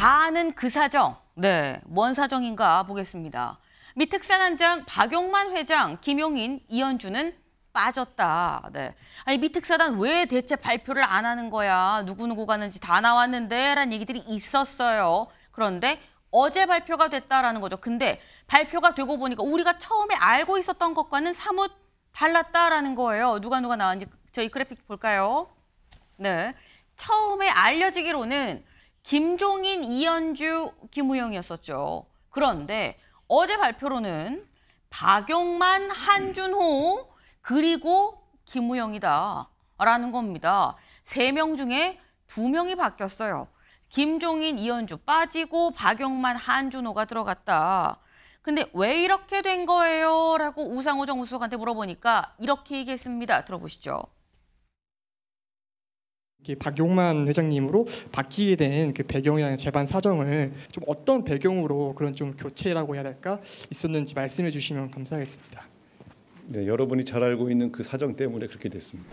다 아는 그 사정. 네, 뭔 사정인가 보겠습니다. 미 특사단장 박용만 회장, 김용인, 이현주는 빠졌다. 네. 아니, 미 특사단 왜 대체 발표를 안 하는 거야? 누구누구 가는지 다 나왔는데 라는 얘기들이 있었어요. 그런데 어제 발표가 됐다라는 거죠. 근데 발표가 되고 보니까 우리가 처음에 알고 있었던 것과는 사뭇 달랐다라는 거예요. 누가 나왔는지 저희 그래픽 볼까요? 네. 처음에 알려지기로는 김종인, 이현주, 김우영이었었죠. 그런데 어제 발표로는 박용만, 한준호, 그리고 김우영이다라는 겁니다. 3명 중에 2명이 바뀌었어요. 김종인, 이현주 빠지고 박용만, 한준호가 들어갔다. 근데 왜 이렇게 된 거예요? 라고 우상호 정무수석한테 물어보니까 이렇게 얘기했습니다. 들어보시죠. 박용만 회장님으로 바뀌게 된 그 배경이나 재반 사정을 좀 어떤 배경으로 그런 좀 교체라고 해야 될까 있었는지 말씀해 주시면 감사하겠습니다. 네, 여러분이 잘 알고 있는 그 사정 때문에 그렇게 됐습니다.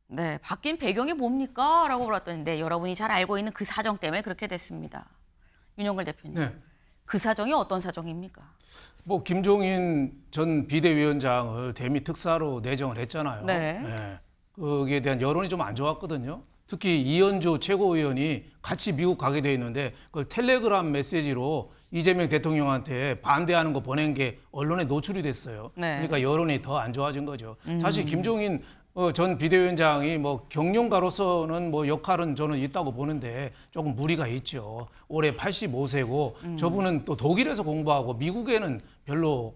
네, 바뀐 배경이 뭡니까? 라고 물었더니 네, 여러분이 잘 알고 있는 그 사정 때문에 그렇게 됐습니다. 윤영걸 대표님, 네. 그 사정이 어떤 사정입니까? 뭐 김종인 전 비대위원장을 대미 특사로 내정을 했잖아요. 네. 네. 거기에 대한 여론이 좀 안 좋았거든요. 특히 이현주 최고위원이 같이 미국 가게 돼 있는데 그걸 텔레그램 메시지로 이재명 대통령한테 반대하는 거 보낸 게 언론에 노출이 됐어요. 네. 그러니까 여론이 더 안 좋아진 거죠. 사실 김종인 전 비대위원장이 뭐 경영가로서는 뭐 역할은 저는 있다고 보는데 조금 무리가 있죠. 올해 85세고 저분은 또 독일에서 공부하고 미국에는 별로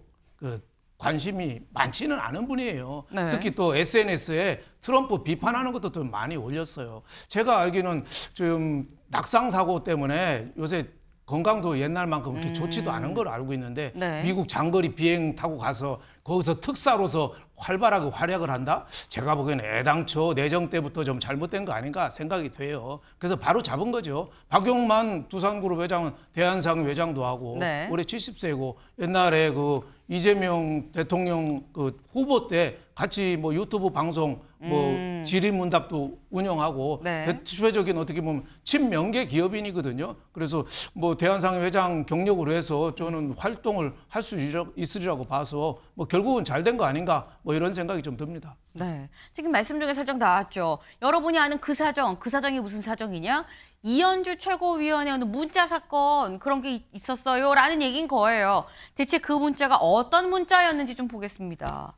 관심이 많지는 않은 분이에요. 네. 특히 또 SNS에 트럼프 비판하는 것도 좀 많이 올렸어요. 제가 알기는 좀 낙상 사고 때문에 요새 건강도 옛날만큼 그렇게 좋지도 않은 걸 알고 있는데 네. 미국 장거리 비행 타고 가서 거기서 특사로서 활발하게 활약을 한다? 제가 보기에는 애당초 내정 때부터 좀 잘못된 거 아닌가 생각이 돼요. 그래서 바로 잡은 거죠. 박용만 두산그룹 회장은 대한상 회장도 하고 네. 올해 70세고 옛날에 그 이재명 대통령 그 후보 때 같이 뭐 유튜브 방송 뭐 질의문답도 운영하고 네. 대표적인 어떻게 보면 친명계 기업인이거든요. 그래서 뭐 대한상회 회장 경력으로 해서 저는 활동을 할 수 있으리라고 봐서 뭐 결국은 잘 된 거 아닌가 뭐 이런 생각이 좀 듭니다. 네, 지금 말씀 중에 살짝 나왔죠. 여러분이 아는 그 사정이 무슨 사정이냐? 이현주 최고위원의 어느 문자 사건 그런 게 있었어요 라는 얘기인 거예요. 대체 그 문자가 어떤 문자였는지 좀 보겠습니다.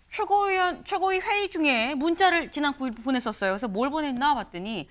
최고위 회의 중에 문자를 지난 9일 보냈었어요. 그래서 뭘 보냈나 봤더니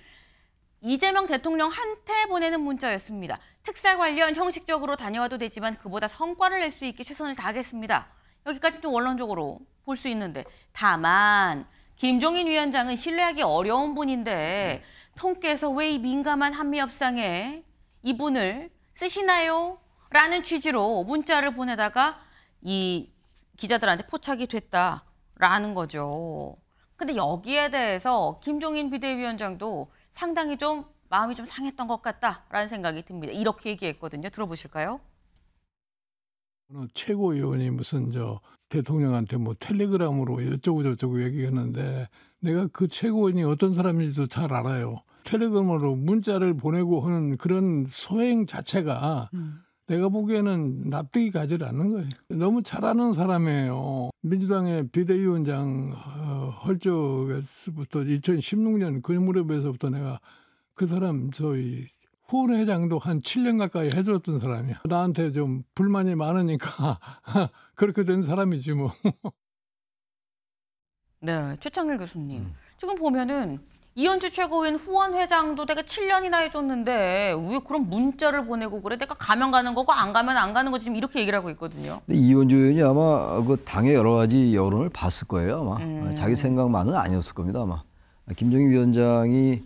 이재명 대통령한테 보내는 문자였습니다. 특사 관련 형식적으로 다녀와도 되지만 그보다 성과를 낼 수 있게 최선을 다하겠습니다. 여기까지 좀 원론적으로 볼 수 있는데 다만 김종인 위원장은 신뢰하기 어려운 분인데 통께서 왜 이 민감한 한미 협상에 이분을 쓰시나요? 라는 취지로 문자를 보내다가 이 기자들한테 포착이 됐다라는 거죠. 근데 여기에 대해서 김종인 비대위원장도 상당히 좀 마음이 좀 상했던 것 같다라는 생각이 듭니다. 이렇게 얘기했거든요. 들어보실까요? 최고위원이 무슨 대통령한테 뭐 텔레그램으로 어쩌고 저쩌고 얘기했는데 내가 그 최고위원이 어떤 사람인지도 잘 알아요. 텔레그램으로 문자를 보내고 하는 그런 소행 자체가 내가 보기에는 납득이 가지 않는 거예요. 너무 잘하는 사람이에요. 민주당의 비대위원장 할 적에서부터 2016년 그 무렵에서부터 내가 그 사람 후원 회장도 한 7년 가까이 해줬던 사람이야. 나한테 좀 불만이 많으니까 그렇게 된 사람이지 뭐. 네, 최창길 교수님. 지금 보면은 이현주 최고위원 후원 회장도 내가 7년이나 해줬는데 왜 그런 문자를 보내고 그래? 내가 가면 가는 거고 안 가면 안 가는 거지. 지금 이렇게 얘기를 하고 있거든요. 근데 이현주 의원이 아마 그 당의 여러 가지 여론을 봤을 거예요. 아마 자기 생각만은 아니었을 겁니다. 아마 김종인 위원장이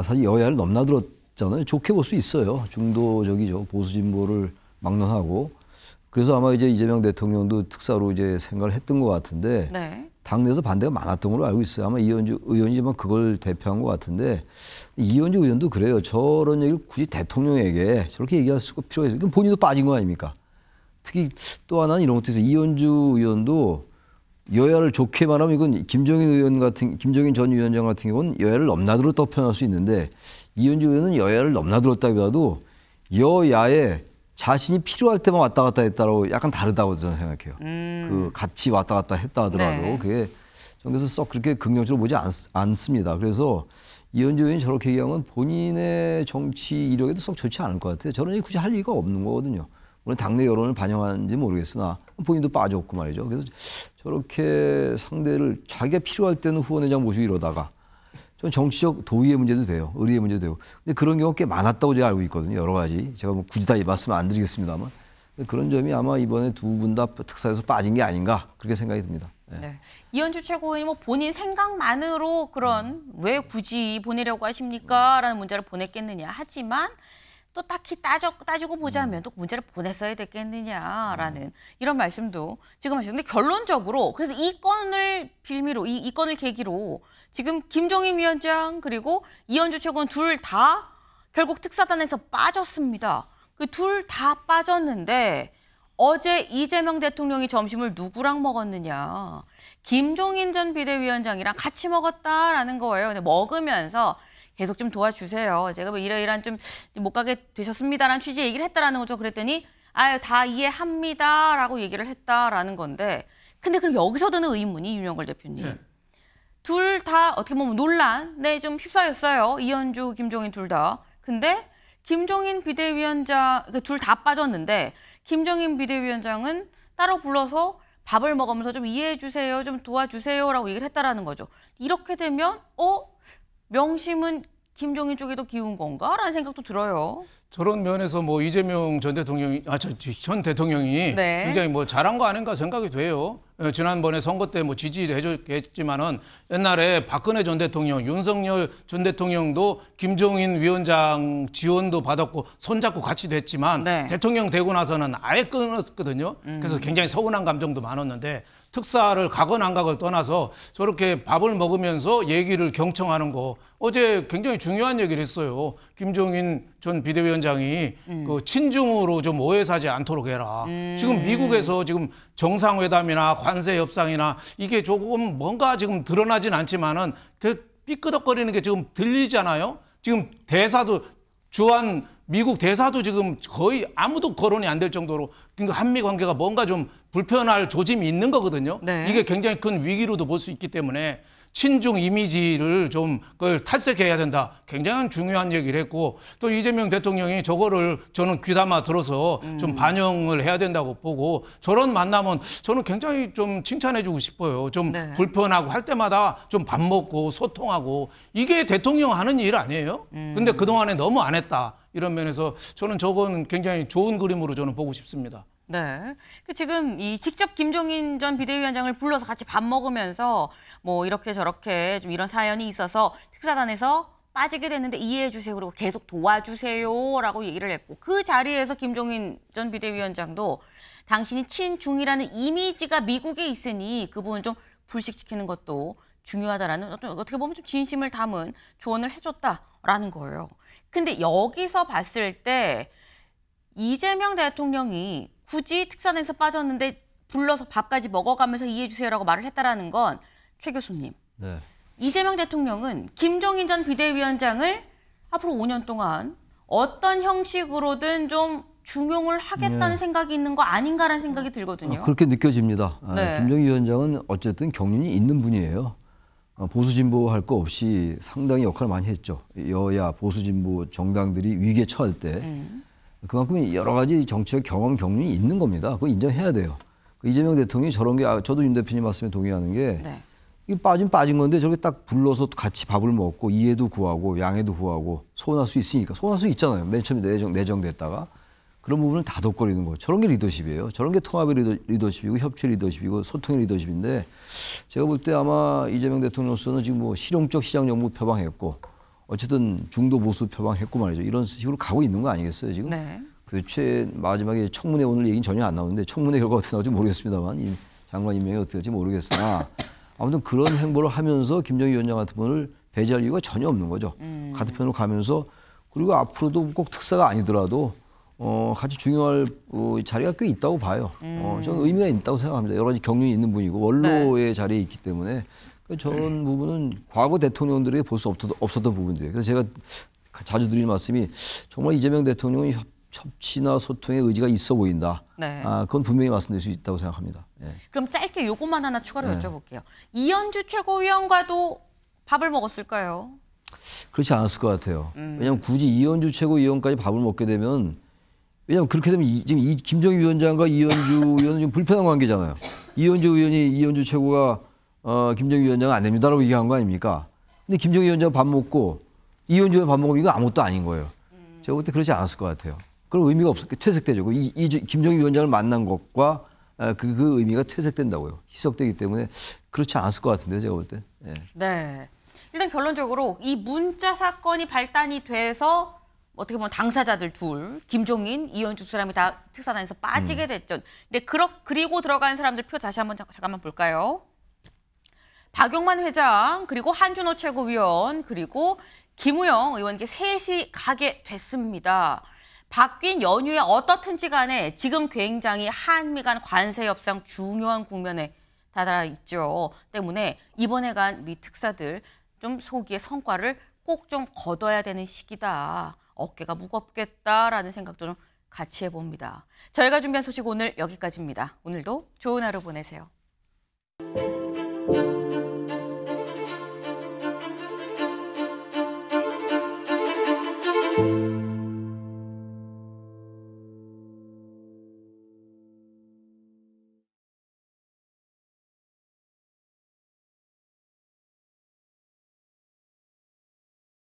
사실 여야를 넘나들었잖아요. 좋게 볼 수 있어요. 중도적이죠. 보수 진보를 막론하고. 그래서 아마 이제 이재명 대통령도 특사로 이제 생각을 했던 것 같은데. 네. 당내에서 반대가 많았던 걸로 알고 있어요. 아마 이현주 의원이지만 그걸 대표한 것 같은데 이현주 의원도 그래요. 저런 얘기를 굳이 대통령에게 저렇게 얘기할 필요가 있어요. 본인도 빠진 거 아닙니까? 특히 또 하나는 이런 것도 있어요. 이현주 의원도 여야를 좋게 말하면 이건 김종인 전 위원장 같은 경우는 여야를 넘나들었다고 표현할 수 있는데 이현주 의원은 여야를 넘나들었다기보다도 여야에 자신이 필요할 때만 왔다 갔다 했다라고 약간 다르다고 저는 생각해요. 그 같이 왔다 갔다 했다 하더라도 네. 그게 저는 그래서 썩 그렇게 긍정적으로 보지 않습니다. 그래서 이현주 의원이 저렇게 얘기하면 본인의 정치 이력에도 썩 좋지 않을 것 같아요. 저런 얘기 굳이 할 이유가 없는 거거든요. 물론 당내 여론을 반영하는지 모르겠으나 본인도 빠졌고 말이죠. 그래서 저렇게 상대를 자기가 필요할 때는 후원회장 모시고 이러다가 좀 정치적 도의의 문제도 돼요. 의리의 문제도 되고. 근데 그런 경우가 꽤 많았다고 제가 알고 있거든요. 여러 가지. 제가 뭐 굳이 다 말씀 안 드리겠습니다만. 그런 점이 아마 이번에 두 분 다 특사에서 빠진 게 아닌가 그렇게 생각이 듭니다. 네. 네. 이현주 최고위원이 뭐 본인 생각만으로 그런 왜 굳이 보내려고 하십니까? 라는 문자를 보냈겠느냐. 하지만 또 딱히 따지고 보자면 또 문자를 보냈어야 됐겠느냐라는 이런 말씀도 지금 하셨는데 결론적으로 그래서 이 건을 빌미로 이 건을 계기로 지금 김종인 위원장 그리고 이현주 최고는 둘 다 결국 특사단에서 빠졌습니다. 그 둘 다 빠졌는데 어제 이재명 대통령이 점심을 누구랑 먹었느냐. 김종인 전 비대위원장이랑 같이 먹었다라는 거예요. 근데 먹으면서 계속 좀 도와주세요. 제가 뭐 이러이러한 좀 못 가게 되셨습니다라는 취지의 얘기를 했다라는 거죠. 그랬더니 아유 다 이해합니다라고 얘기를 했다라는 건데 근데 그럼 여기서 드는 의문이 윤영걸 대표님. 네. 둘 다 어떻게 보면 논란에 좀 휩싸였어요. 이현주, 김종인 둘 다. 근데 김종인 비대위원장 둘 다 빠졌는데 김종인 비대위원장은 따로 불러서 밥을 먹으면서 좀 이해해 주세요, 좀 도와주세요라고 얘기를 했다라는 거죠. 이렇게 되면 명심은 김종인 쪽에도 기운 건가라는 생각도 들어요. 저런 면에서 뭐 이재명 전 대통령이 전 대통령이 네. 굉장히 뭐 잘한 거 아닌가 생각이 돼요. 지난번에 선거 때 뭐 지지를 해줬겠지만은 옛날에 박근혜 전 대통령, 윤석열 전 대통령도 김종인 위원장 지원도 받았고 손잡고 같이 됐지만 네. 대통령 되고 나서는 아예 끊었거든요. 그래서 굉장히 서운한 감정도 많았는데 특사를 가건 안 가건 떠나서 저렇게 밥을 먹으면서 얘기를 경청하는 거 어제 굉장히 중요한 얘기를 했어요. 김종인 전 비대위원장이 그 친중으로 좀 오해 사지 않도록 해라. 지금 미국에서 지금 정상회담이나 관세 협상이나 이게 조금 뭔가 지금 드러나진 않지만은 그 삐끄덕거리는 게 지금 들리잖아요. 지금 대사도 주한 미국 대사도 지금 거의 아무도 거론이 안 될 정도로 그러니까 한미 관계가 뭔가 좀 불편할 조짐이 있는 거거든요. 네. 이게 굉장히 큰 위기로도 볼 수 있기 때문에 친중 이미지를 좀 그걸 탈색해야 된다. 굉장히 중요한 얘기를 했고 또 이재명 대통령이 저거를 저는 귀담아 들어서 좀 반영을 해야 된다고 보고 저런 만남은 저는 굉장히 좀 칭찬해주고 싶어요. 좀 네. 불편하고 할 때마다 좀 밥 먹고 소통하고 이게 대통령 하는 일 아니에요? 근데 그동안에 너무 안 했다. 이런 면에서 저는 저건 굉장히 좋은 그림으로 저는 보고 싶습니다. 네. 지금 직접 김종인 전 비대위원장을 불러서 같이 밥 먹으면서 뭐 이렇게 저렇게 좀 이런 사연이 있어서 특사단에서 빠지게 됐는데 이해해 주세요. 그리고 계속 도와주세요라고 얘기를 했고 그 자리에서 김종인 전 비대위원장도 당신이 친중이라는 이미지가 미국에 있으니 그 부분 좀 불식시키는 것도 중요하다라는 어떻게 보면 좀 진심을 담은 조언을 해줬다라는 거예요. 근데 여기서 봤을 때 이재명 대통령이 굳이 특사단에서 빠졌는데 불러서 밥까지 먹어가면서 이해해 주세요라고 말을 했다라는 건 최 교수님. 네. 이재명 대통령은 김종인 전 비대위원장을 앞으로 5년 동안 어떤 형식으로든 좀 중용을 하겠다는 생각이 있는 거 아닌가라는 생각이 들거든요. 그렇게 느껴집니다. 네. 김종인 위원장은 어쨌든 경륜이 있는 분이에요. 보수 진보 할 거 없이 상당히 역할을 많이 했죠. 여야 보수 진보 정당들이 위기에 처할 때 그만큼 여러 가지 정치적 경험 경륜이 있는 겁니다. 그거 인정해야 돼요. 이재명 대통령이 저런 게 저도 윤 대표님 말씀에 동의하는 게 네. 이게 빠진 건데 저렇게 딱 불러서 같이 밥을 먹고 이해도 구하고 양해도 구하고 소원할 수 있으니까 소원할 수 있잖아요. 맨 처음에 내정됐다가 그런 부분을 다독거리는 거. 저런 게 리더십이에요. 저런 게 통합의 리더십이고 협치의 리더십이고 소통의 리더십인데 제가 볼 때 아마 이재명 대통령으로서는 지금 뭐 실용적 시장 정부 표방했고 어쨌든 중도 보수 표방했고 말이죠. 이런 식으로 가고 있는 거 아니겠어요 지금? 네. 그 마지막에 청문회 오늘 얘기는 전혀 안 나오는데 청문회 결과가 어떻게 나올지 모르겠습니다만 이 장관 임명이 어떻게 될지 모르겠으나 아무튼 그런 행보를 하면서 김정일 위원장 같은 분을 배제할 이유가 전혀 없는 거죠. 같은 편으로 가면서 그리고 앞으로도 꼭 특사가 아니더라도 같이 중요할 자리가 꽤 있다고 봐요. 저는 의미가 있다고 생각합니다. 여러 가지 경륜이 있는 분이고 원로의 자리에 있기 때문에 저런 부분은 과거 대통령들에게 볼 수 없었던 부분들이에요. 그래서 제가 자주 드리는 말씀이 정말 이재명 대통령이 협치나 소통의 의지가 있어 보인다. 네. 그건 분명히 말씀드릴 수 있다고 생각합니다. 예. 그럼 짧게 요것만 하나 추가로 여쭤볼게요. 이현주 최고위원과도 밥을 먹었을까요? 그렇지 않았을 것 같아요. 왜냐하면 굳이 이현주 최고위원까지 밥을 먹게 되면 왜냐하면 그렇게 되면 지금 김정희 위원장과 이현주 의원은 지금 불편한 관계잖아요. 이현주 의원이 이현주 최고가 김정희 위원장은 안 됩니다라고 얘기한 거 아닙니까? 근데 김정희 위원장 밥 먹고 이현주 의원 밥 먹으면 이거 아무것도 아닌 거예요. 제가 볼 때 그렇지 않았을 것 같아요. 그런 의미가 퇴색되죠. 김정희 위원장을 만난 것과 그 의미가 퇴색된다고요. 희석되기 때문에 그렇지 않았을 것 같은데요. 제가 볼 때. 예. 네. 일단 결론적으로 이 문자 사건이 발단이 돼서 어떻게 보면 당사자들 둘, 김종인, 이현주 두 사람이 다 특사단에서 빠지게 됐죠. 근데 그리고 들어간 사람들 표 다시 한번 잠깐만 볼까요? 박용만 회장, 그리고 한준호 최고위원, 그리고 김우영 의원께 셋이 가게 됐습니다. 바뀐 연휴에 어떻든지 간에 지금 굉장히 한미 간 관세 협상 중요한 국면에 다다라 있죠. 때문에 이번에 간 미 특사들 좀 소기의 성과를 꼭 좀 거둬야 되는 시기다. 어깨가 무겁겠다라는 생각도 좀 같이 해봅니다. 저희가 준비한 소식 오늘 여기까지입니다. 오늘도 좋은 하루 보내세요.